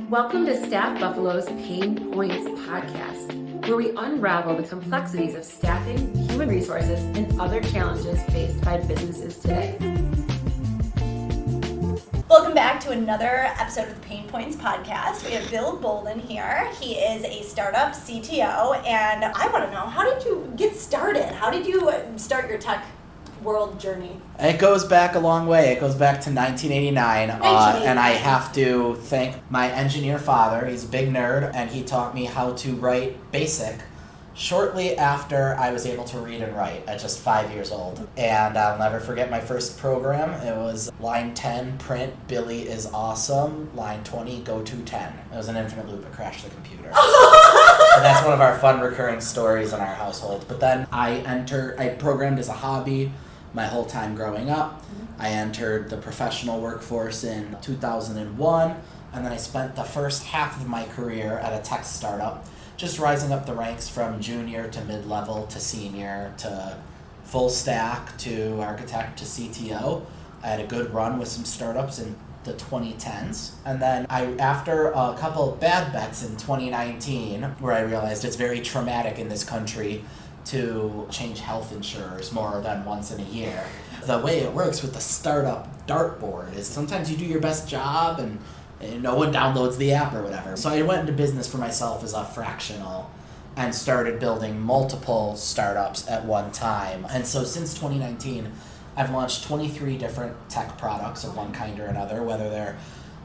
Welcome to StaffBuffalo's Pain Points podcast, where we unravel the complexities of staffing, human resources, and other challenges faced by businesses today. Welcome back to another episode of the Pain Points podcast. We have Bill Boulden here. He is a startup CTO, and I want to know, how did you get started? How did you start your tech world journey? It goes back a long way. It goes back to 1989. And I have to thank my engineer father. He's a big nerd, and he taught me how to write BASIC shortly after I was able to read and write at just 5 years old. And I'll never forget my first program. It was line 10, print, Billy is awesome. Line 20, go to 10. It was an infinite loop. It crashed the computer. And that's one of our fun recurring stories in our household. But then I programmed as a hobby my whole time growing up. I entered the professional workforce in 2001, and then I spent the first half of my career at a tech startup, just rising up the ranks from junior to mid-level to senior to full stack to architect to CTO. I had a good run with some startups in the 2010s. And then after a couple of bad bets in 2019, where I realized it's very traumatic in this country to change health insurers more than once in a year. The way it works with the startup dartboard is sometimes you do your best job and no one downloads the app or whatever. So I went into business for myself as a fractional and started building multiple startups at one time. And so since 2019, I've launched 23 different tech products of one kind or another, whether they're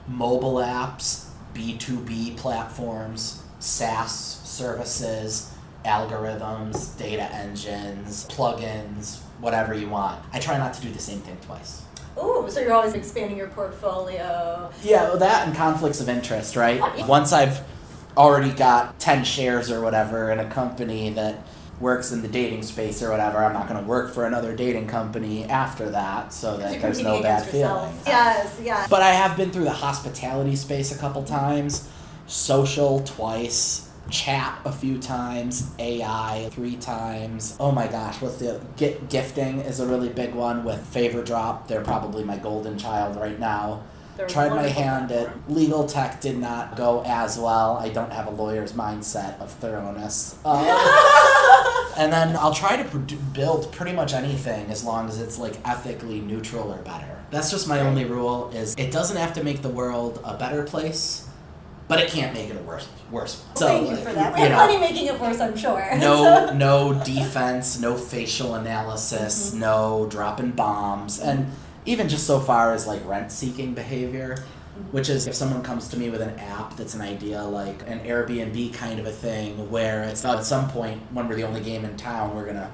mobile apps, B2B platforms, SaaS services, algorithms, data engines, plugins, whatever you want. I try not to do the same thing twice. Ooh, so you're always expanding your portfolio. Yeah, well, that and conflicts of interest, right? Once I've already got 10 shares or whatever in a company that works in the dating space or whatever, I'm not going to work for another dating company after that, so that there's no bad feelings. Yes. But I have been through the hospitality space a couple times, social twice, chat a few times, AI 3 times. Oh my gosh, what's the gifting is a really big one with Favordrop. They're probably my golden child right now. Tried my hand at legal tech, did not go as well. I don't have a lawyer's mindset of thoroughness. And then I'll try to build pretty much anything as long as it's like ethically neutral or better. That's just my only rule, is it doesn't have to make the world a better place, but it can't make it a worse one. So, thank you for that. We have plenty making it worse, I'm sure. No defense, no facial analysis, no dropping bombs, and even just so far as like rent-seeking behavior, which is if someone comes to me with an app that's an idea like an Airbnb kind of a thing, where it's at some point when we're the only game in town, we're gonna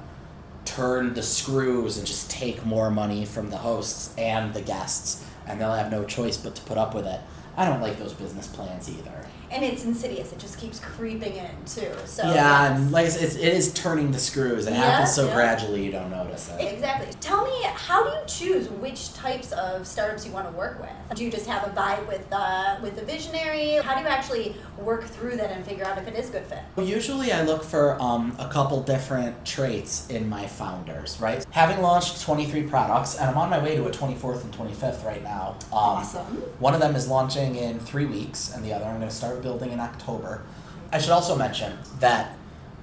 turn the screws and just take more money from the hosts and the guests, and they'll have no choice but to put up with it. I don't like those business plans either. And it's insidious. It just keeps creeping in too. So yeah, and like it is turning the screws. It happens so gradually you don't notice it. Exactly. Tell me, how do you choose which types of startups you want to work with? Do you just have a vibe with the visionary? How do you actually work through that and figure out if it is a good fit? Usually I look for a couple different traits in my founders, right? Having launched 23 products, and I'm on my way to a 24th and 25th right now. Awesome. One of them is launching in 3 weeks, and the other I'm going to start building in October. I should also mention that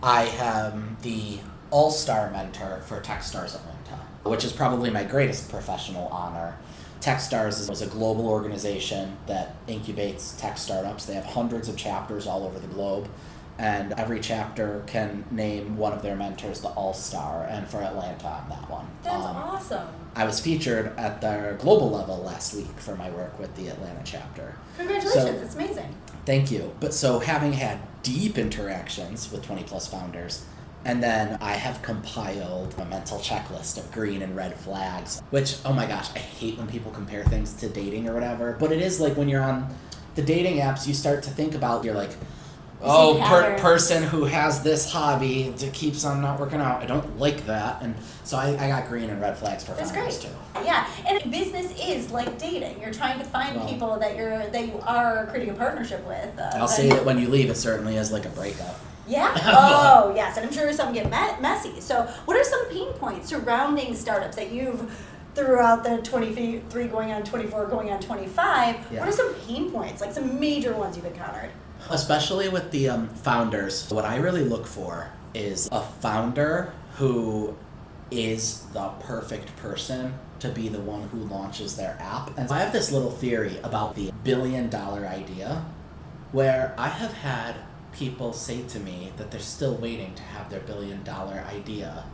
I am the all-star mentor for Techstars Atlanta, which is probably my greatest professional honor. Techstars is a global organization that incubates tech startups. They have hundreds of chapters all over the globe, and every chapter can name one of their mentors the all-star, and for Atlanta, I'm that one. That's awesome. I was featured at their global level last week for my work with the Atlanta chapter. Congratulations, that's amazing. Thank you. But so having had deep interactions with 20 plus founders, and then I have compiled a mental checklist of green and red flags, which, oh my gosh, I hate when people compare things to dating or whatever, but it is like when you're on the dating apps, you start to think about, you're like, person who has this hobby that keeps on not working out. I don't like that. And so I got green and red flags for founders too. Yeah, and business is like dating. You're trying to find people that you are creating a partnership with. I'll say that when you leave, it certainly is like a breakup. Yeah? Oh, yes. And I'm sure some get messy. So what are some pain points surrounding startups that you've throughout the 23 going on 24 going on 25, what are some pain points, like some major ones you've encountered? Especially with the founders, what I really look for is a founder who is the perfect person to be the one who launches their app. And I have this little theory about the $1 billion idea, where I have had people say to me that they're still waiting to have their $1 billion idea,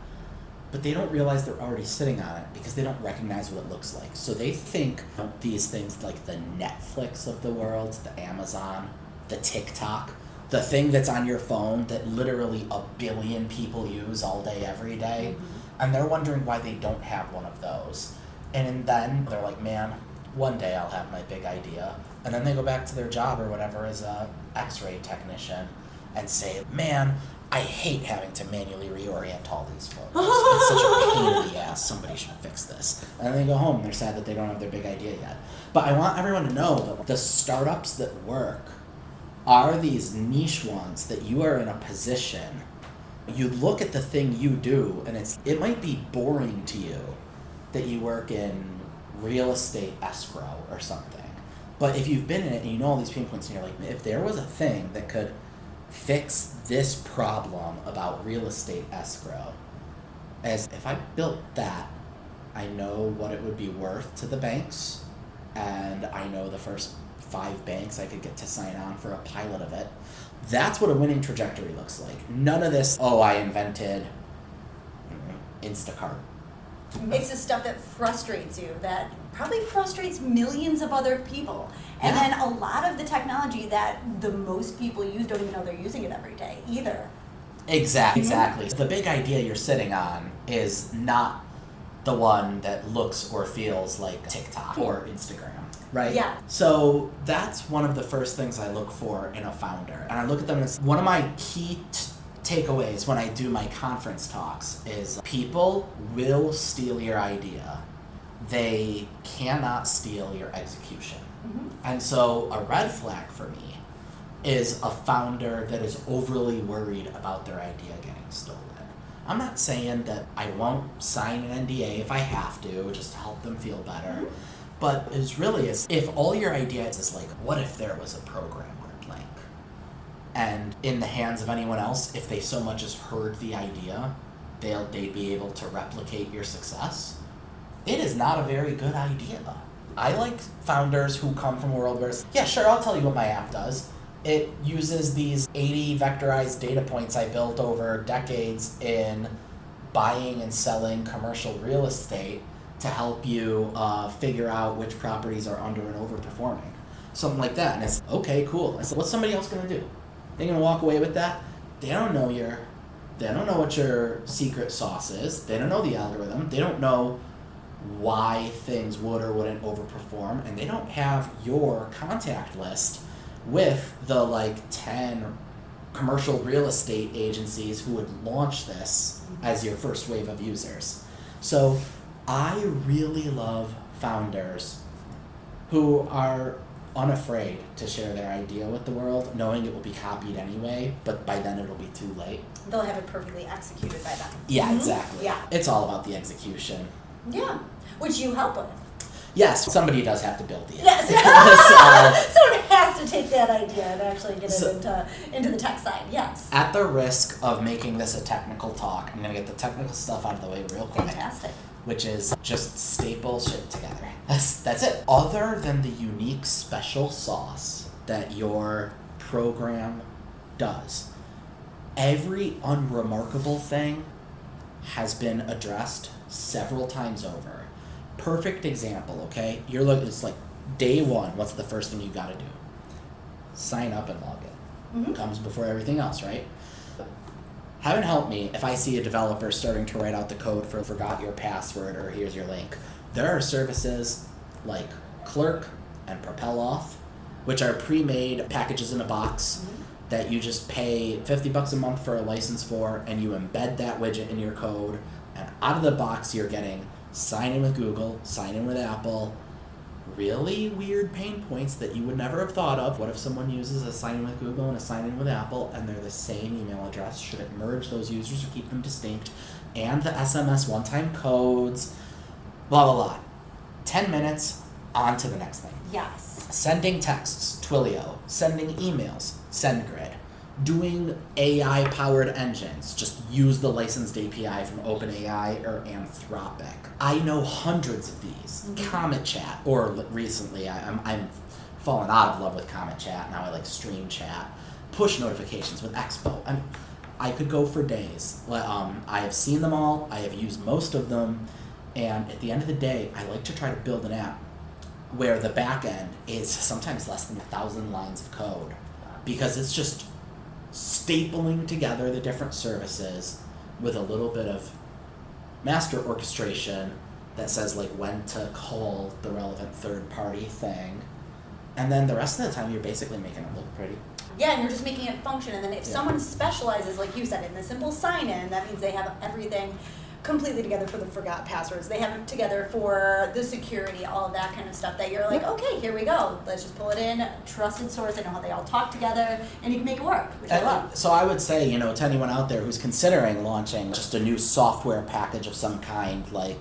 but they don't realize they're already sitting on it because they don't recognize what it looks like. So they think of these things like the Netflix of the world, the Amazon, the TikTok, the thing that's on your phone that literally 1 billion people use all day, every day. And they're wondering why they don't have one of those. And then they're like, man, one day I'll have my big idea. And then they go back to their job or whatever as a x-ray technician and say, man, I hate having to manually reorient all these photos. It's such a pain in the ass. Somebody should fix this. And then they go home and they're sad that they don't have their big idea yet. But I want everyone to know that the startups that work are these niche ones that you are in a position. You look at the thing you do and it might be boring to you that you work in real estate escrow or something. But if you've been in it and you know all these pain points and you're like, if there was a thing that could fix this problem about real estate escrow, as if I built that, I know what it would be worth to the banks, and I know the first 5 banks I could get to sign on for a pilot of it. That's what a winning trajectory looks like. None of this, I invented Instacart. It's the stuff that frustrates you, that probably frustrates millions of other people. And then a lot of the technology that the most people use don't even know they're using it every day either. Exactly. The big idea you're sitting on is not the one that looks or feels like TikTok or Instagram, right? Yeah. So that's one of the first things I look for in a founder. And I look at them as one of my key takeaways when I do my conference talks is people will steal your idea. They cannot steal your execution. And so a red flag for me is a founder that is overly worried about their idea getting stolen. I'm not saying that I won't sign an NDA if I have to, just to help them feel better. But it's really if all your idea is like, what if there was a programmer link? And in the hands of anyone else, if they so much as heard the idea, they'd be able to replicate your success. It is not a very good idea. I like founders who come from a world where, yeah, sure, I'll tell you what my app does. It uses these 80 vectorized data points I built over decades in buying and selling commercial real estate to help you figure out which properties are under and overperforming. Something like that. And it's, okay, cool. I said, what's somebody else going to do? They're going to walk away with that? They don't know what your secret sauce is. They don't know the algorithm. They don't know why things would or wouldn't overperform, and they don't have your contact list with the 10 commercial real estate agencies who would launch this as your first wave of users. So I really love founders who are unafraid to share their idea with the world, knowing it will be copied anyway, but by then it'll be too late. They'll have it perfectly executed by then. Yeah, exactly. Yeah. It's all about the execution. Yeah, which you help with. Yes, somebody does have to build the Yes. Someone has to take that idea and actually get it into the tech side, yes. At the risk of making this a technical talk, I'm going to get the technical stuff out of the way real quick. Fantastic. Which is just staple shit together. That's it. Other than the unique special sauce that your program does, every unremarkable thing has been addressed several times over. Perfect example, okay? It's like day one, what's the first thing you gotta do? Sign up and log in. Comes before everything else, right? Heaven help me if I see a developer starting to write out the code for forgot your password or here's your link. There are services like Clerk and Propel Off, which are pre-made packages in a box that you just pay $50 a month for a license for, and you embed that widget in your code, and out of the box you're getting sign in with Google, sign in with Apple, really weird pain points that you would never have thought of. What if someone uses a sign in with Google and a sign in with Apple and they're the same email address? Should it merge those users or keep them distinct? And the SMS one-time codes. blah, blah, blah. 10 minutes, on to the next thing. Yes. Sending texts, Twilio. Sending emails, SendGrid. Doing AI-powered engines, just use the licensed API from OpenAI or Anthropic. I know hundreds of these. Comet Chat, or recently, I'm fallen out of love with Comet Chat. Now I like Stream Chat. Push notifications with Expo. I could go for days. I have seen them all. I have used most of them. And at the end of the day, I like to try to build an app where the back end is sometimes less than 1,000 lines of code, because it's just stapling together the different services with a little bit of master orchestration that says like when to call the relevant third-party thing. And then the rest of the time, you're basically making it look pretty. Yeah, and you're just making it function. And then if someone specializes, like you said, in the simple sign-in, that means they have everything completely together for the forgot passwords. They have it together for the security, all of that kind of stuff that you're like, okay, here we go. Let's just pull it in, trusted source. I know how they all talk together, and you can make it work, which I love. So I would say, to anyone out there who's considering launching just a new software package of some kind, like,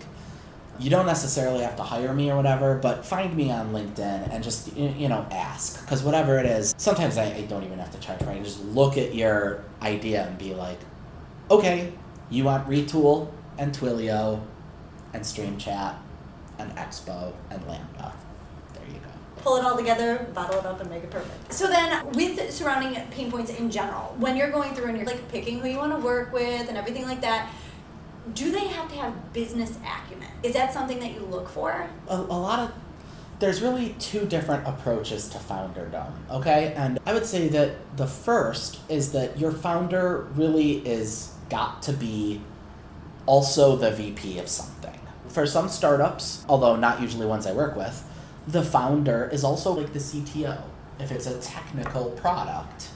you don't necessarily have to hire me or whatever, but find me on LinkedIn and just, ask. Because whatever it is, sometimes I don't even have to charge for it. I just look at your idea and be like, okay, you want Retool and Twilio and Stream Chat and Expo and Lambda. There you go. Pull it all together, bottle it up, and make it perfect. So then, with surrounding pain points in general, when you're going through and you're like picking who you want to work with and everything like that, do they have to have business acumen? Is that something that you look for? There's really two different approaches to founderdom, okay? And I would say that the first is that your founder really is got to be also the VP of something. For some startups, although not usually ones I work with, the founder is also like the CTO if it's a technical product.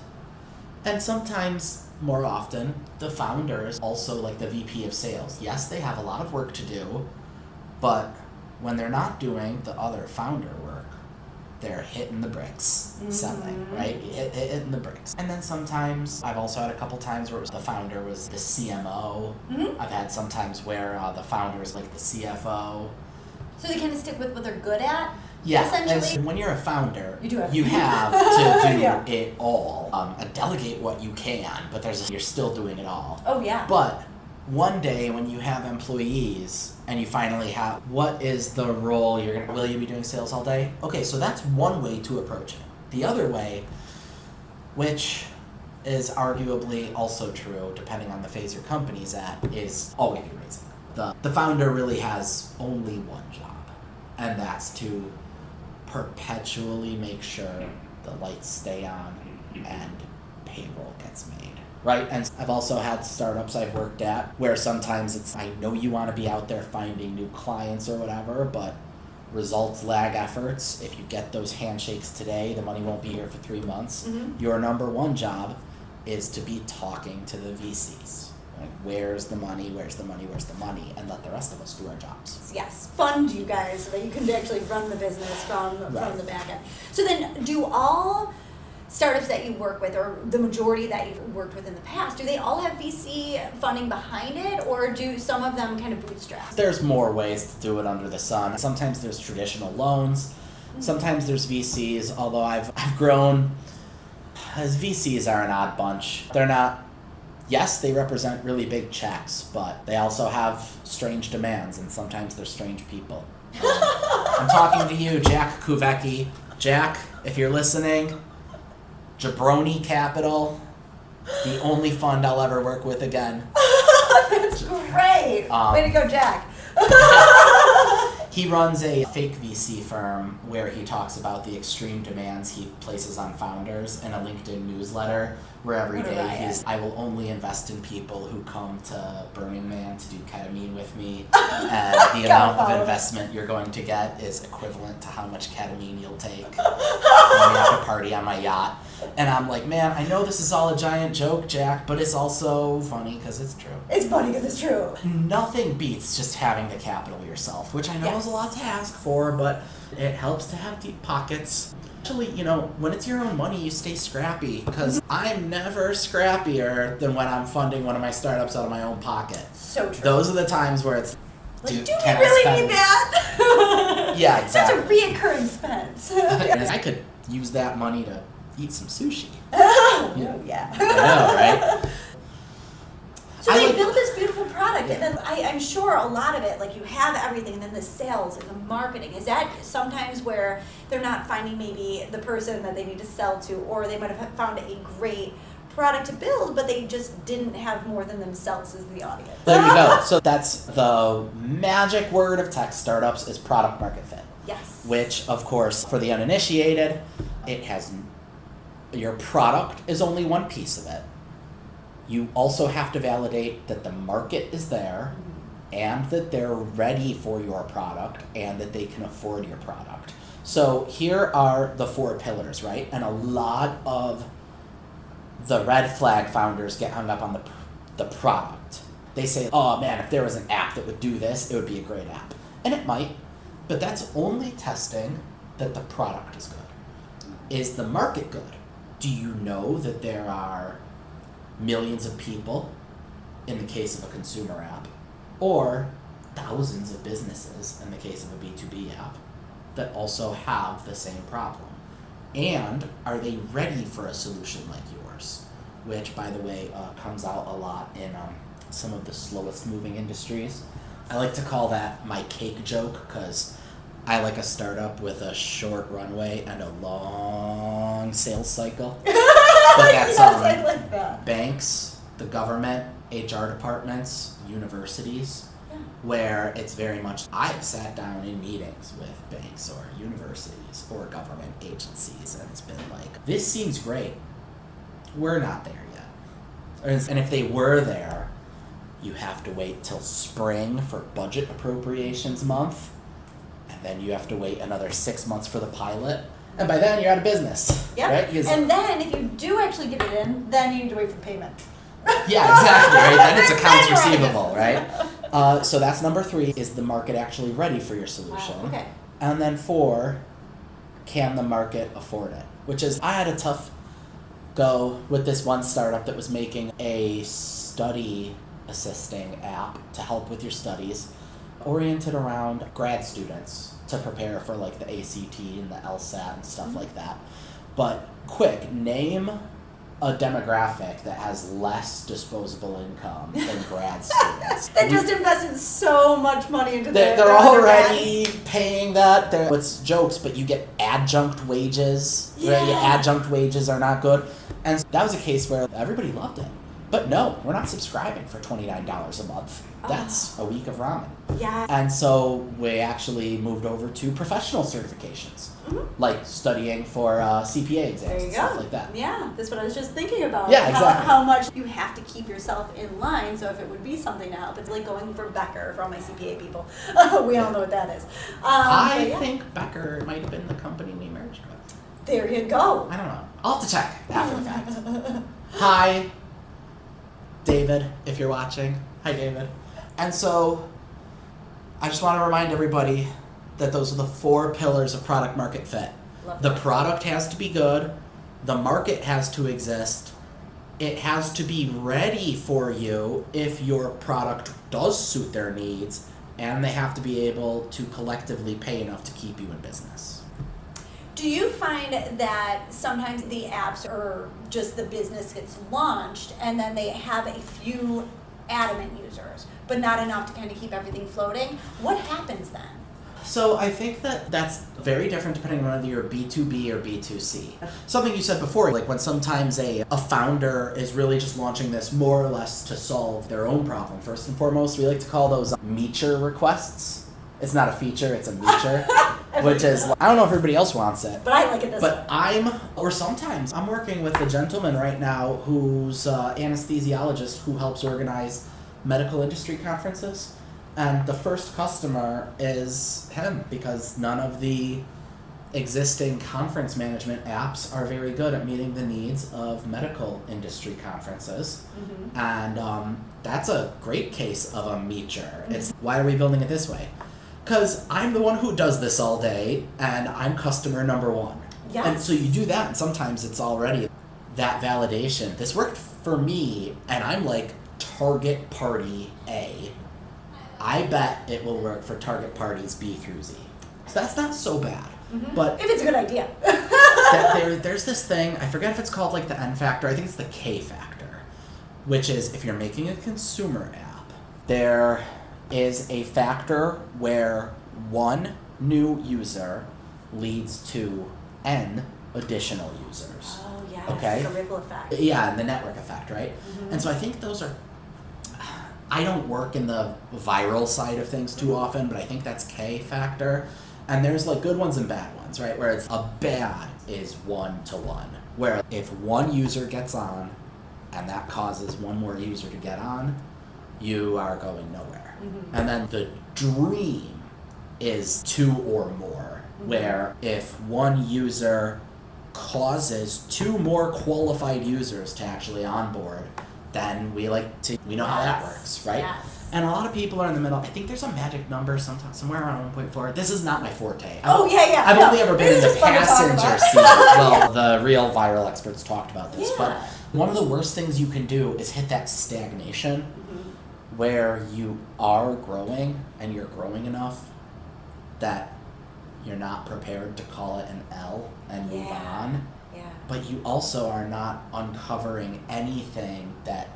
And sometimes, more often, the founder is also like the VP of sales. Yes, they have a lot of work to do, but when they're not doing the other founder work, they're hitting the bricks, selling, right? Hitting the bricks. And then sometimes, I've also had a couple times where the founder was the CMO. I've had some times where the founder is like the CFO. So they kind of stick with what they're good at? Yeah, essentially. and when you're a founder, you have to do it all. And delegate what you can, but you're still doing it all. Oh, yeah. But one day when you have employees and you finally have, what is the role will you be doing sales all day? Okay, so that's one way to approach it. The other way, which is arguably also true depending on the phase your company's at, is always be raising. The founder really has only one job, and that's to perpetually make sure the lights stay on and payroll gets made. Right, and I've also had startups I've worked at where sometimes it's, I know you want to be out there finding new clients or whatever, but results lag efforts. If you get those handshakes today, the money won't be here for 3 months. Your number one job is to be talking to the VCs. Like, where's the money, where's the money, where's the money, and let the rest of us do our jobs. Yes, fund you guys so that you can actually run the business from the back end. So then, do all startups that you work with, or the majority that you've worked with in the past, do they all have VC funding behind it, or do some of them kind of bootstrap? There's more ways to do it under the sun. Sometimes there's traditional loans, sometimes there's VCs, although I've grown, as VCs are an odd bunch. They're not, yes, they represent really big checks, but they also have strange demands, and sometimes they're strange people. I'm talking to you, Jack Kuvecki. Jack, if you're listening, Jabroni Capital, the only fund I'll ever work with again. That's great. Way to go, Jack. He runs a fake VC firm where he talks about the extreme demands he places on founders in a LinkedIn newsletter where every day I will only invest in people who come to Burning Man to do ketamine with me, and the amount of investment you're going to get is equivalent to how much ketamine you'll take when we have to party on my yacht. And I'm like, man, I know this is all a giant joke, Jack, but it's also funny because it's true. It's funny because it's true. Nothing beats just having the capital yourself, which I know is a lot to ask for, but it helps to have deep pockets. Actually, when it's your own money, you stay scrappy, because I'm never scrappier than when I'm funding one of my startups out of my own pocket. So true. Those are the times where it's, Like, do we can I really spend- need that? Yeah, exactly. That's a reoccurring expense. And I could use that money to eat some sushi. Yeah. I know, right? So they build this beautiful product, and then I'm sure a lot of it, like you have everything, and then the sales and the marketing, is that sometimes where they're not finding maybe the person that they need to sell to, or they might have found a great product to build, but they just didn't have more than themselves as the audience. There you go. So that's the magic word of tech startups is product market fit. Yes. Which, of course, for the uninitiated, it has your product is only one piece of it. You also have to validate that the market is there and that they're ready for your product and that they can afford your product. So here are the 4 pillars, right? And a lot of the red flag founders get hung up on the product. They say, oh man, if there was an app that would do this, it would be a great app. And it might, but that's only testing that the product is good. Is the market good? Do you know that there are millions of people in the case of a consumer app, or thousands of businesses in the case of a B2B app that also have the same problem? And are they ready for a solution like yours? Which, by the way, comes out a lot in some of the slowest moving industries. I like to call that my cake joke because I like a startup with a short runway and a long sales cycle. But that's Yes, I like that. banks, the government, HR departments, universities, where it's very much, I've sat down in meetings with banks or universities or government agencies and it's been like, this seems great. We're not there yet. And if they were there, you have to wait till spring for budget appropriations month, and then you have to wait another 6 months for the pilot. And by then, you're out of business. Yep. Right? Because- And then if you do actually get it in, then you need to wait for payment. Yeah, exactly, right? Then it's accounts Then you're receivable, right? So that's number 3, is the market actually ready for your solution? Wow, okay. And then 4, can the market afford it? Which is, I had a tough go with this one startup that was making a study assisting app to help with your studies, oriented around grad students to prepare for like the ACT and the LSAT and stuff like that. But quick, name a demographic that has less disposable income than grad students. They just invested so much money into their They're already paying that. It's jokes, but you get adjunct wages. Yeah. Right? Your adjunct wages are not good. And so that was a case where everybody loved it. But no, we're not subscribing for $29 a month. That's a week of ramen. Yeah. And so we actually moved over to professional certifications, like studying for CPA exams There you and go. stuff like that. Yeah, that's what I was just thinking about. Yeah, exactly. How much you have to keep yourself in line. So if it would be something to help, it's like going for Becker for all my CPA people. We all know what that is. I think Becker might have been the company we merged with. There you go. I don't know. I'll have to check after the fact. Hi, David, if you're watching. Hi, David. And so I just want to remind everybody that those are the 4 pillars of product market fit. Love The that. product has to be good. The market has to exist. It has to be ready for you if your product does suit their needs. And they have to be able to collectively pay enough to keep you in business. Do you find that sometimes the apps or just the business gets launched and then they have a few adamant users, but not enough to kind of keep everything floating? What happens then? So I think that that's very different depending on whether you're B2B or B2C. Something you said before, like when sometimes a founder is really just launching this more or less to solve their own problem. First and foremost, we like to call those meature requests. It's not a feature, it's a meature, which is, I don't know if everybody else wants it. But I like it this way. But sometimes I'm working with a gentleman right now who's anesthesiologist who helps organize medical industry conferences. And the first customer is him because none of the existing conference management apps are very good at meeting the needs of medical industry conferences. And that's a great case of a meature. It's, why are we building it this way? Because I'm the one who does this all day and I'm customer number 1. Yes. And so you do that and sometimes it's already that validation. This worked for me and I'm like target party A. I bet it will work for target parties B through Z. So that's not so bad. But if it's a good idea. there's this thing, I forget if it's called like the N factor, I think it's the K factor, which is if you're making a consumer app, there is a factor where one new user leads to N additional users. Oh, yeah. Okay. It's like a ripple effect. Yeah, and the network effect, right? And so I think those are, I don't work in the viral side of things too often, but I think that's K factor. And there's like good ones and bad ones, right? Where it's a bad is 1-to-1. Where if one user gets on and that causes one more user to get on, you are going nowhere. And then the dream is 2 or more, where if one user causes 2 more qualified users to actually onboard, then we know how that works, right? Yes. And a lot of people are in the middle. I think there's a magic number somewhere around 1.4. This is not my forte. Yeah. I've only ever been in the passenger seat. Well, Yeah. the real viral experts talked about this. Yeah. But one of the worst things you can do is hit that stagnation where you are growing and you're growing enough that you're not prepared to call it an L and move on. Yeah. But you also are not uncovering anything that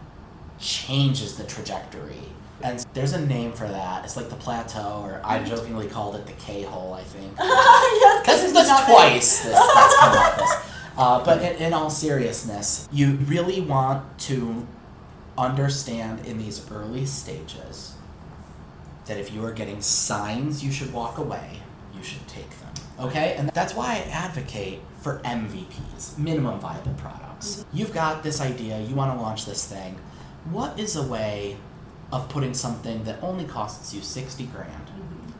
changes the trajectory. And there's a name for that. It's like the plateau, or I jokingly called it the K-hole, I think. Yes, that's twice that's come up with. But in all seriousness, you really want to understand in these early stages that if you are getting signs you should walk away, you should take them. Okay? And that's why I advocate for MVPs, minimum viable products. You've got this idea, you want to launch this thing. What is a way of putting something that only costs you $60,000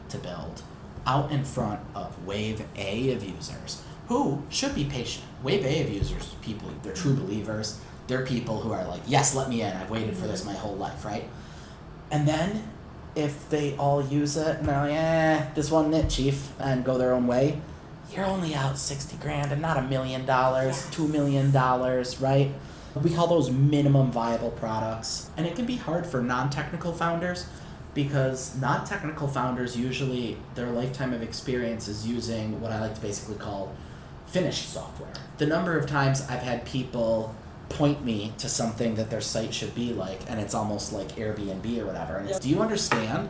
to build out in front of wave A of users who should be patient? Wave A of users, people, they're true believers. They're people who are like, yes, let me in. I've waited for this my whole life, right? And then if they all use it and they're like, this wasn't it, chief, and go their own way, you're only out $60,000 and not $1 million, $2 million, right? We call those minimum viable products. And it can be hard for non-technical founders because non-technical founders usually, their lifetime of experience is using what I like to basically call finished software. The number of times I've had people point me to something that their site should be like, and it's almost like Airbnb or whatever. And it's, do you understand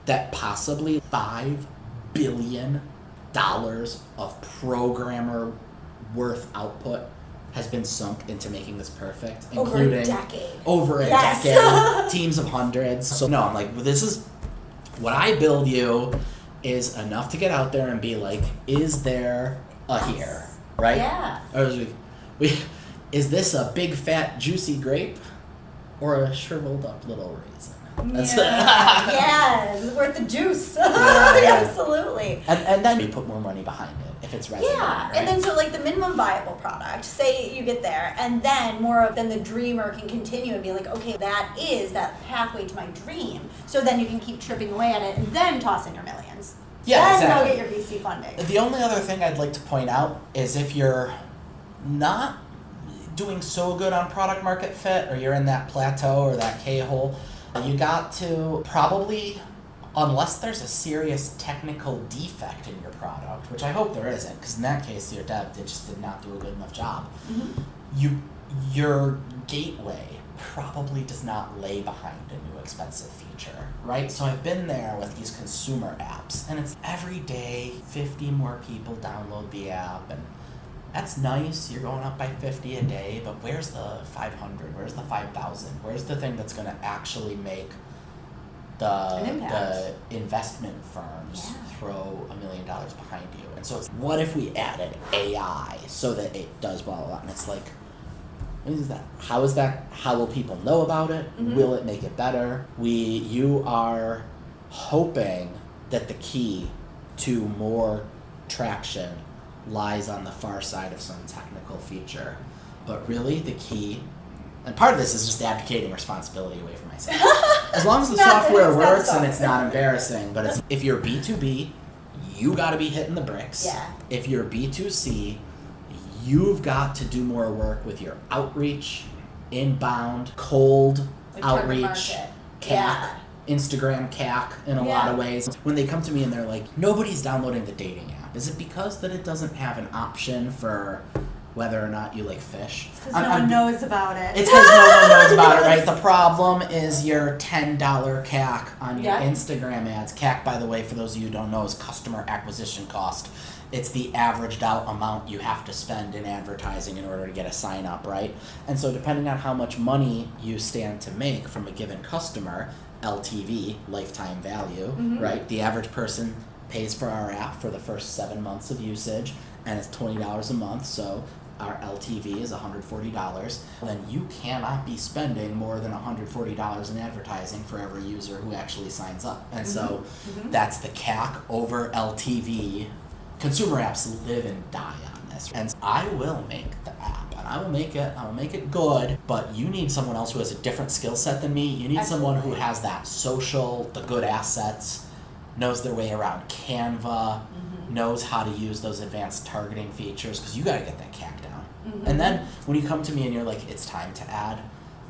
that possibly $5 billion of programmer worth output has been sunk into making this perfect, including over a decade, teams of hundreds. So no, I'm like, well, this is what I build you is enough to get out there and be like, is there a here, right? Yeah. Or is this a big fat juicy grape or a shriveled up little raisin? Yeah, it's worth the juice. Yeah. Absolutely. And then you put more money behind it if it's resonating. Yeah, right? and then so like the minimum viable product, say you get there, and then then the dreamer can continue and be like, okay, that is that pathway to my dream. So then you can keep tripping away at it and then toss in your millions. Yeah, then exactly. go get your VC funding. The only other thing I'd like to point out is if you're not doing so good on product market fit, or you're in that plateau or that K-hole, you got to probably, unless there's a serious technical defect in your product, which I hope there isn't, because in that case your dev just did not do a good enough job, your gateway probably does not lay behind a new expensive feature, right? So I've been there with these consumer apps, and it's every day 50 more people download the app, and that's nice, you're going up by 50 a day, but where's the 500? Where's the 5,000? Where's the thing that's going to actually make the investment firms throw $1 million behind you? And so it's, what if we added AI so that it does blah, blah, blah? And it's like, what is that? How is that? How will people know about it? Will it make it better? You are hoping that the key to more traction lies on the far side of some technical feature. But really the key, and part of this is just abdicating responsibility away from myself. As long as the software works and it's not embarrassing, but it's, if you're B2B, you gotta be hitting the bricks. Yeah. If you're B2C, you've got to do more work with your outreach, inbound, cold Like outreach, CAC, Instagram CAC in a lot of ways. When they come to me and they're like, nobody's downloading the dating app, is it because that it doesn't have an option for whether or not you like fish? It's because no one knows about it. It's because no one knows about it, right? The problem is your $10 CAC on your Instagram ads. CAC, by the way, for those of you who don't know, is customer acquisition cost. It's the averaged out amount you have to spend in advertising in order to get a sign up, right? And so depending on how much money you stand to make from a given customer, LTV, lifetime value, right? The average person pays for our app for the first 7 months of usage, and it's $20 a month, so our LTV is $140, then you cannot be spending more than $140 in advertising for every user who actually signs up. And so that's the CAC over LTV. Consumer apps live and die on this. And I will make the app, and I will make it good, but you need someone else who has a different skill set than me. You need someone who has that social, the good assets, knows their way around Canva, knows how to use those advanced targeting features, because you got to get that CAC down. And then when you come to me and you're like, it's time to add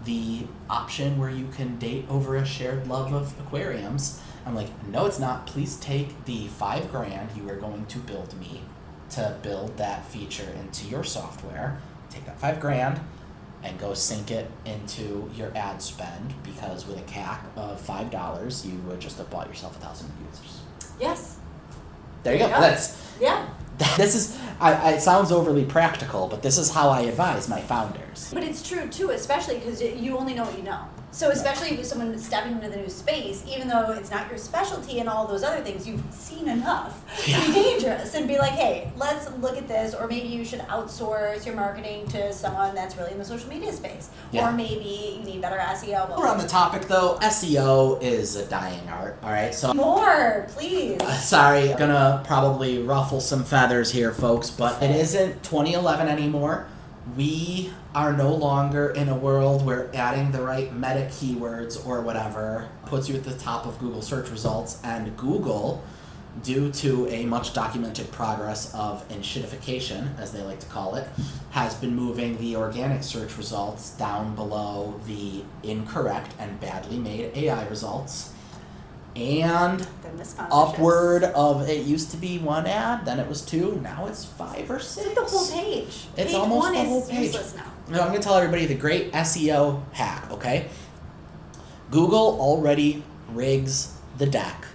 the option where you can date over a shared love of aquariums, I'm like, no, it's not. Please take the $5,000 you are going to build me to build that feature into your software. Take that $5,000 and go sink it into your ad spend, because with a CAC of $5, you would just have bought yourself 1,000 users. Yes. There you go. This is, it sounds overly practical, but this is how I advise my founders. But it's true too, especially because you only know what you know. So especially with someone stepping into the new space, even though it's not your specialty and all those other things, you've seen enough to be dangerous and be like, hey, let's look at this, or maybe you should outsource your marketing to someone that's really in the social media space. Or maybe you need better SEO. We're on the topic though, SEO is a dying art, all right? So more, please. Sorry, I'm gonna probably ruffle some feathers here, folks, but it isn't 2011 anymore. We are no longer in a world where adding the right meta keywords or whatever puts you at the top of Google search results, and Google, due to a much documented progress of enshittification, as they like to call it, has been moving the organic search results down below the incorrect and badly made AI results. And upward of, it used to be 1 ad, then it was 2, now it's 5 or 6. It's like the whole page. It's page almost 1 the whole is page. Useless now. No, I'm going to tell everybody the great SEO hack, okay? Google already rigs the deck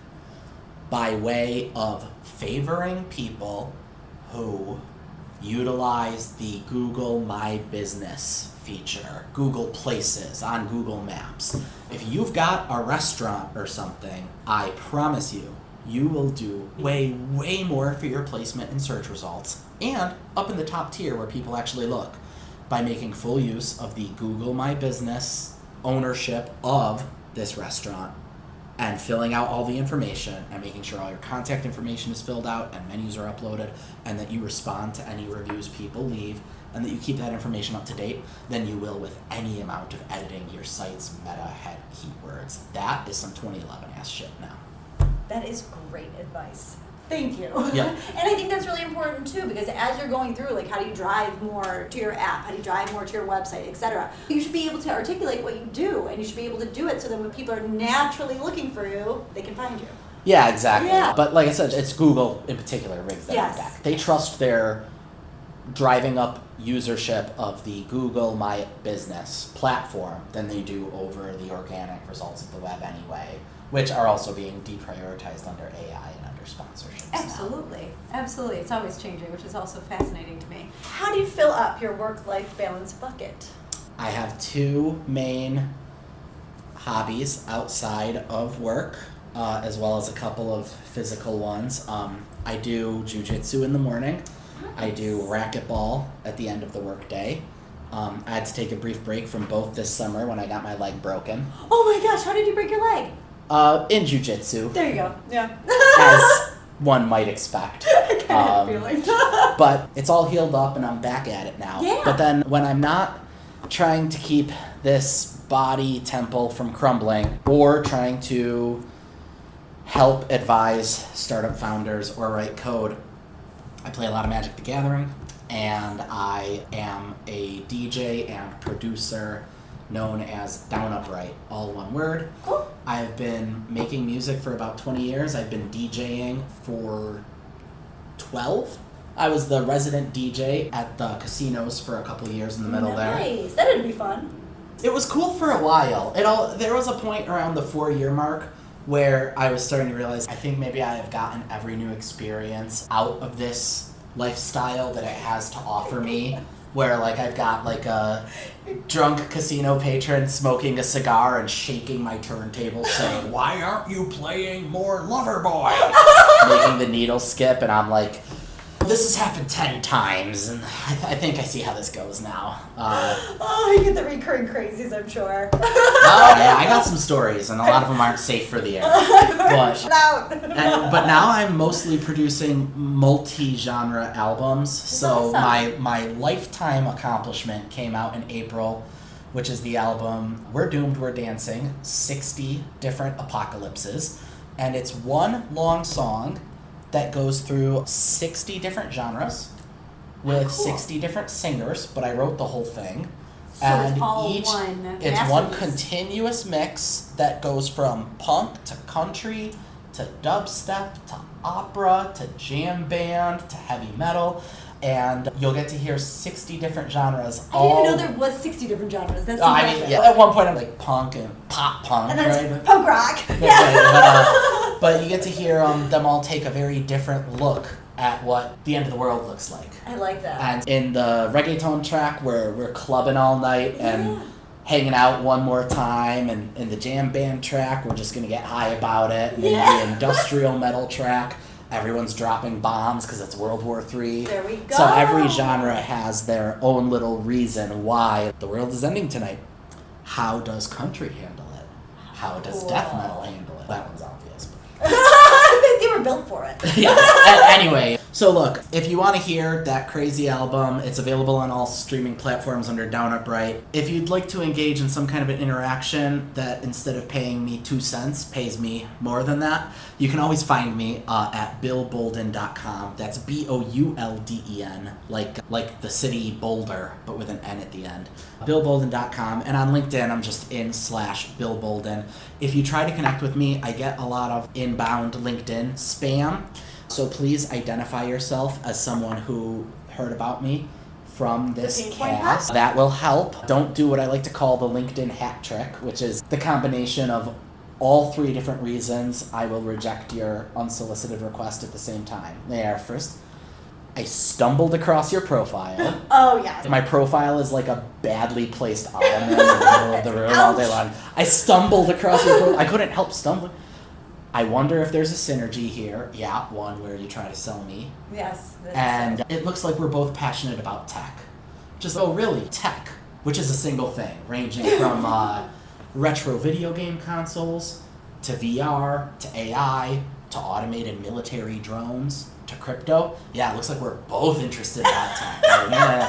by way of favoring people who utilize the Google My Business feature, Google Places on Google Maps. If you've got a restaurant or something, I promise you, you will do way, way more for your placement in search results and up in the top tier where people actually look by making full use of the Google My Business ownership of this restaurant and filling out all the information and making sure all your contact information is filled out and menus are uploaded and that you respond to any reviews people leave and that you keep that information up to date than you will with any amount of editing your site's meta head keywords. That is some 2011 ass shit now. That is great advice. Thank you. Yep. And I think that's really important too, because as you're going through, like, how do you drive more to your app? How do you drive more to your website, etc.? You should be able to articulate what you do, and you should be able to do it so that when people are naturally looking for you, they can find you. Yeah, exactly. Yeah. But like I said, it's Google in particular rigs that deck. They trust their driving up usership of the Google My Business platform than they do over the organic results of the web anyway, which are also being deprioritized under AI and under sponsorships. Absolutely. Absolutely. It's always changing, which is also fascinating to me. How do you fill up your work-life balance bucket? I have 2 main hobbies outside of work, as well as a couple of physical ones. I do jujitsu in the morning. I do racquetball at the end of the workday. I had to take a brief break from both this summer when I got my leg broken. Oh my gosh, how did you break your leg? In jujitsu. There you go. Yeah. As one might expect. I kind of feeling. But it's all healed up and I'm back at it now. Yeah. But then when I'm not trying to keep this body temple from crumbling or trying to help advise startup founders or write code, I play a lot of Magic the Gathering, and I am a DJ and producer known as Down Upright, all one word. Cool. I've been making music for about 20 years. I've been DJing for 12. I was the resident DJ at the casinos for a couple of years in the middle there. Nice. That'd be fun. It was cool for a while. There was a point around the 4-year mark where I was starting to realize I think maybe I have gotten every new experience out of this lifestyle that it has to offer me. Where like I've got like a drunk casino patron smoking a cigar and shaking my turntable saying, "Why aren't you playing more Loverboy?" Making the needle skip, and I'm like, this has happened 10 times, and I think I see how this goes now. You get the recurring crazies, I'm sure. Oh yeah, I got some stories, and a lot of them aren't safe for the air. But now I'm mostly producing multi-genre albums. So awesome. my lifetime accomplishment came out in April, which is the album We're Doomed, We're Dancing, 60 Different Apocalypses. And it's one long song that goes through 60 different genres with 60 different singers, but I wrote the whole thing. So And it's all each one it's masterpiece. one continuous mix that goes from punk to country to dubstep to opera to jam band to heavy metal, and you'll get to hear 60 different genres. I didn't even know there was 60 different genres. That's I mean, impressive. yeah, at one point I'm like punk and pop punk, And then right? it's punk rock. But you get to hear them all take a very different look at what the end of the world looks like. I like that. And in the reggaeton track, we're clubbing all night and hanging out one more time. And in the jam band track, we're just going to get high about it. And in the industrial metal track, everyone's dropping bombs because it's World War III. There we go. So every genre has their own little reason why the world is ending tonight. How does country handle it? How does death metal handle it? That one's obvious. They were built for it. Yeah. Anyway, so look, if you want to hear that crazy album, it's available on all streaming platforms under Down Upright. If you'd like to engage in some kind of an interaction that instead of paying me 2 cents pays me more than that, you can always find me at billboulden.com. That's Boulden, like the city Boulder, but with an N at the end. billboulden.com, and on LinkedIn I'm just /Bill Boulden. If you try to connect with me, I get a lot of inbound LinkedIn spam, so please identify yourself as someone who heard about me from this cast. That will help. Don't do what I like to call the LinkedIn hat trick, which is the combination of all 3 different reasons I will reject your unsolicited request at the same time. They are, first, I stumbled across your profile. Oh, yeah. My profile is like a badly placed ottoman in the middle of the room all day long. I stumbled across your profile. I couldn't help stumbling. I wonder if there's a synergy here. Yeah, one where you try to sell me. Yes. And it looks like we're both passionate about tech. Just, oh really, tech, which is a single thing, ranging from retro video game consoles, to VR, to AI, to automated military drones, to crypto. Yeah, it looks like we're both interested in that tech. Yeah.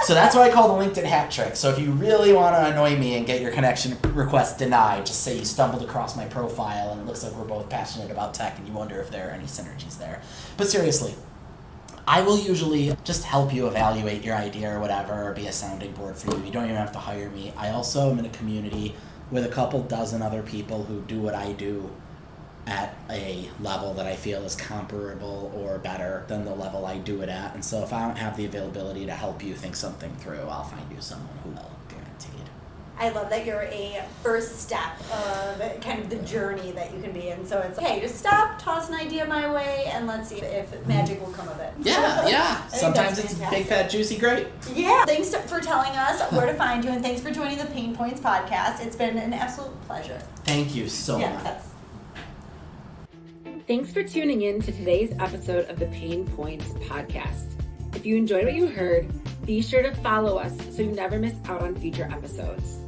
So that's what I call the LinkedIn hat trick. So if you really want to annoy me and get your connection request denied, just say you stumbled across my profile and it looks like we're both passionate about tech and you wonder if there are any synergies there. But seriously, I will usually just help you evaluate your idea or whatever, or be a sounding board for you. You don't even have to hire me. I also am in a community with a couple dozen other people who do what I do at a level that I feel is comparable or better than the level I do it at. And so if I don't have the availability to help you think something through, I'll find you someone who will, guaranteed. I love that you're a first step of kind of the journey that you can be in. So it's like, hey, just stop, toss an idea my way, and let's see if magic will come of it. Yeah. Sometimes it's big, fat, juicy, great. Yeah. Thanks for telling us where to find you, and thanks for joining the Pain Points podcast. It's been an absolute pleasure. Thank you so much. Thanks for tuning in to today's episode of the Pain Points podcast. If you enjoyed what you heard, be sure to follow us so you never miss out on future episodes.